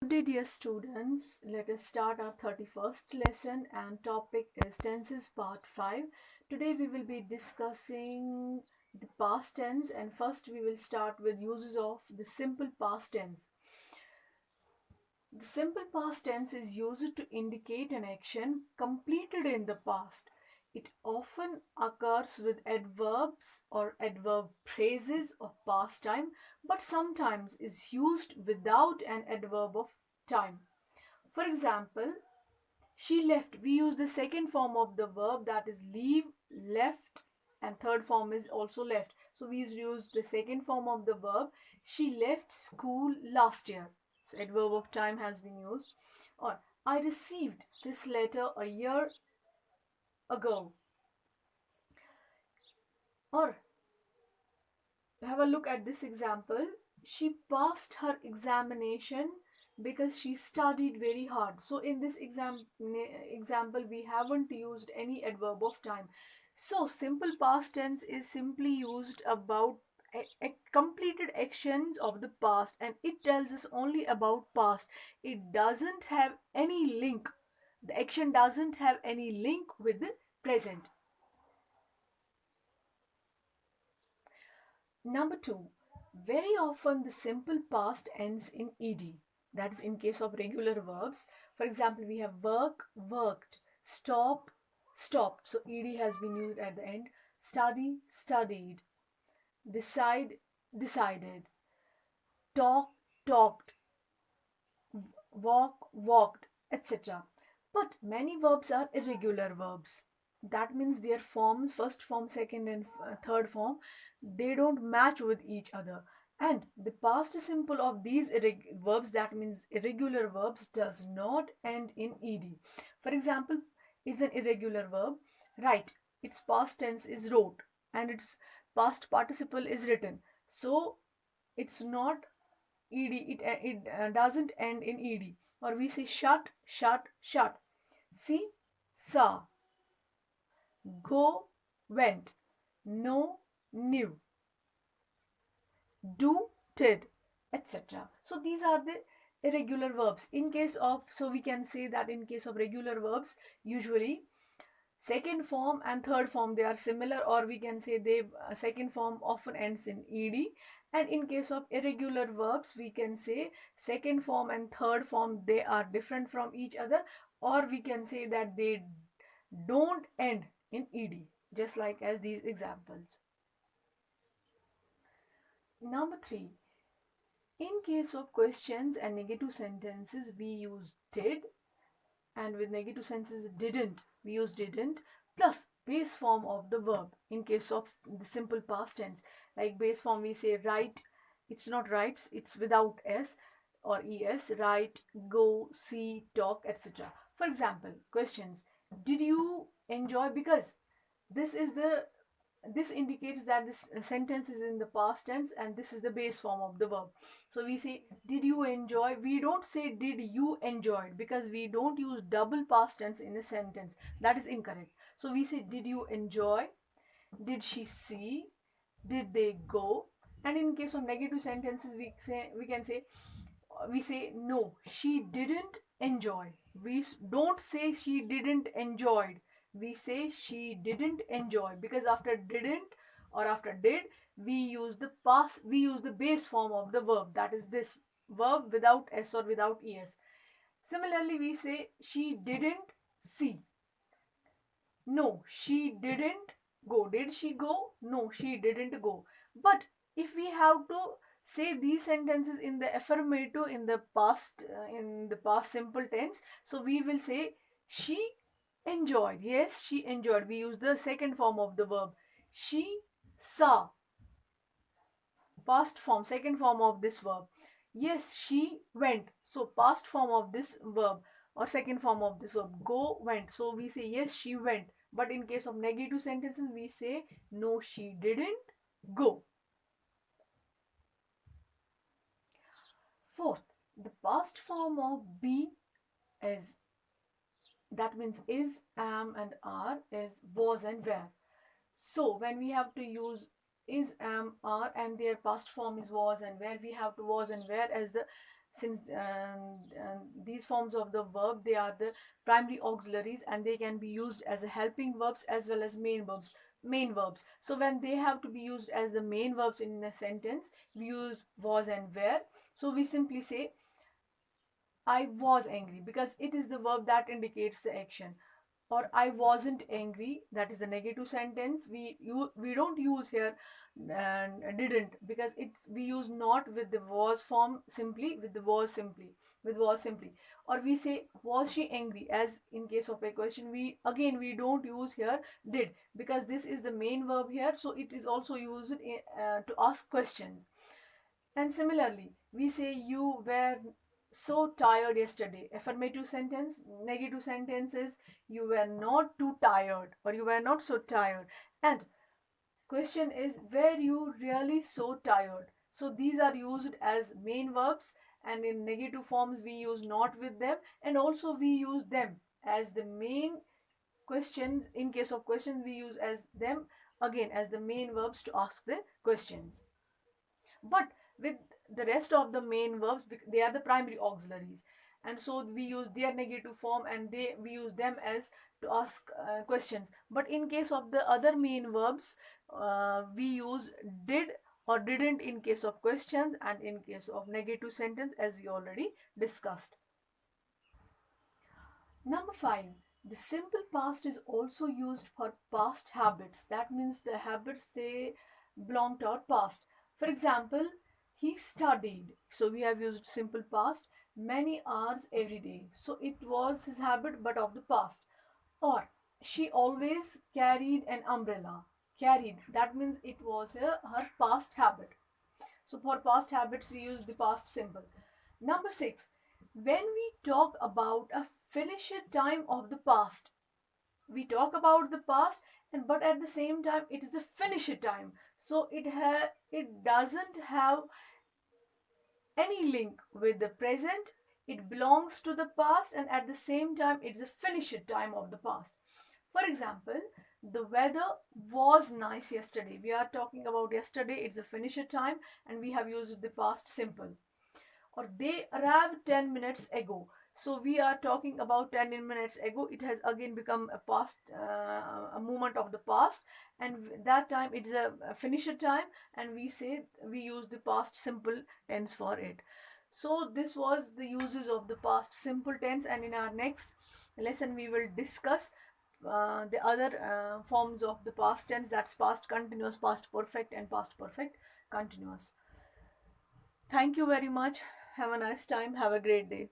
Good day, dear students. Let us start our 31st lesson, and topic is tenses part 5. Today we will be discussing the past tense, and first we will start with uses of the simple past tense. The simple past tense is used to indicate an action completed in the past. It often occurs with adverbs or adverb phrases of past time, but sometimes is used without an adverb of time. For example, she left. We use the second form of the verb, that is leave, left, and third form is also left. So we use the second form of the verb. She left school last year. So adverb of time has been used. Or I received this letter a year ago. Or have a look at this example. She passed her examination because she studied very hard. So in this example we haven't used any adverb of time. So simple past tense is simply used about completed actions of the past, and it tells us only about past. It doesn't have any link. The action doesn't have any link with the present. Number 2, very often the simple past ends in ed. That is in case of regular verbs. For example, we have work, worked, stop, stopped. So ed has been used at the end. Study, studied. Decide, decided. Talk, talked. Walk, walked, etc. But many verbs are irregular verbs. That means their forms, first form, second and third form, they don't match with each other. And the past simple of these verbs, that means irregular verbs, does not end in ed. For example, it's an irregular verb. Write, its past tense is wrote, and its past participle is written. So it's not ed, it doesn't end in ed. Or we say shut, shut, shut. See, saw. Go, went. Know, knew. Do, did, etc. So these are the irregular verbs. In case of, so we can say that in case of regular verbs, usually second form and third form they are similar, or we can say they second form often ends in ed. And in case of irregular verbs, we can say second form and third form they are different from each other, or we can say that they don't end in ed, just like as these examples. Number 3, in case of questions and negative sentences, we use did, and with negative sentences didn't, we use didn't plus base form of the verb. In case of the simple past tense, like base form, we say write, it's not writes, it's without s or es. Write, go, see, talk, etc. For example, questions: did you enjoy? Because this is the this indicates that this sentence is in the past tense, and this is the base form of the verb. So we say did you enjoy. We don't say did you enjoy, because we don't use double past tense in a sentence. That is incorrect. So we say did you enjoy, did she see, did they go. And in case of negative sentences, we say no, she didn't enjoy. We don't say she didn't enjoyed. We say she didn't enjoy, because after didn't or after did, we use the base form of the verb, that is this verb without s or without es. Similarly, we say she didn't see. No, she didn't go. Did she go? No, she didn't go. But if we have to say these sentences in the affirmative, in the past simple tense, so we will say she enjoyed. Yes, she enjoyed. We use the second form of the verb. She saw. Past form, second form of this verb. Yes, she went. So past form of this verb or second form of this verb. Go, went. So we say yes, she went. But in case of negative sentences, we say no, she didn't go. Fourth, the past form of be is, that means is, am, and are, is was and were. So when we have to use is, am, are, and their past form is was and were, we have to was and were as the since these forms of the verb, they are the primary auxiliaries, and they can be used as a helping verbs as well as main verbs. So when they have to be used as the main verbs in a sentence, we use was and were. So we simply say I was angry because it is the verb that indicates the action. Or I wasn't angry, that is the negative sentence. We don't use here didn't, because we use not with the was form, simply with the was simply. Or we say was she angry, as in case of a question, we don't use here did, because this is the main verb here, so it is also used to ask questions. And similarly, we say you were so tired yesterday. Affirmative sentence. Negative sentence is you were not too tired or you were not so tired. And question is, were you really so tired? So these are used as main verbs, and in negative forms we use not with them, and also we use them as the main questions. In case of questions, we use as them again as the main verbs to ask the questions. But with the rest of the main verbs, they are the primary auxiliaries, and so we use their negative form, and we use them as to ask questions. But in case of the other main verbs, we use did or didn't in case of questions, and in case of negative sentence, as we already discussed. Number 5, the simple past is also used for past habits. That means the habits, they belong to our past. For example, he studied. So we have used simple past many hours every day. So it was his habit but of the past. Or she always carried an umbrella. Carried. That means it was her past habit. So for past habits, we use the past simple. Number 6, when we talk about a finished time of the past, we talk about the past, and but at the same time it is the finished time. So it doesn't have any link with the present. It belongs to the past, and at the same time it's a finished time of the past. For example, the weather was nice yesterday. We are talking about yesterday, it's a finished time, and we have used the past simple. Or they arrived 10 minutes ago. So we are talking about 10 minutes ago. It has again become a past, a moment of the past, and that time it is a finished time, and we use the past simple tense for it. So this was the uses of the past simple tense, and in our next lesson we will discuss the other forms of the past tense, that's past continuous, past perfect, and past perfect continuous. Thank you very much. Have a nice time. Have a great day.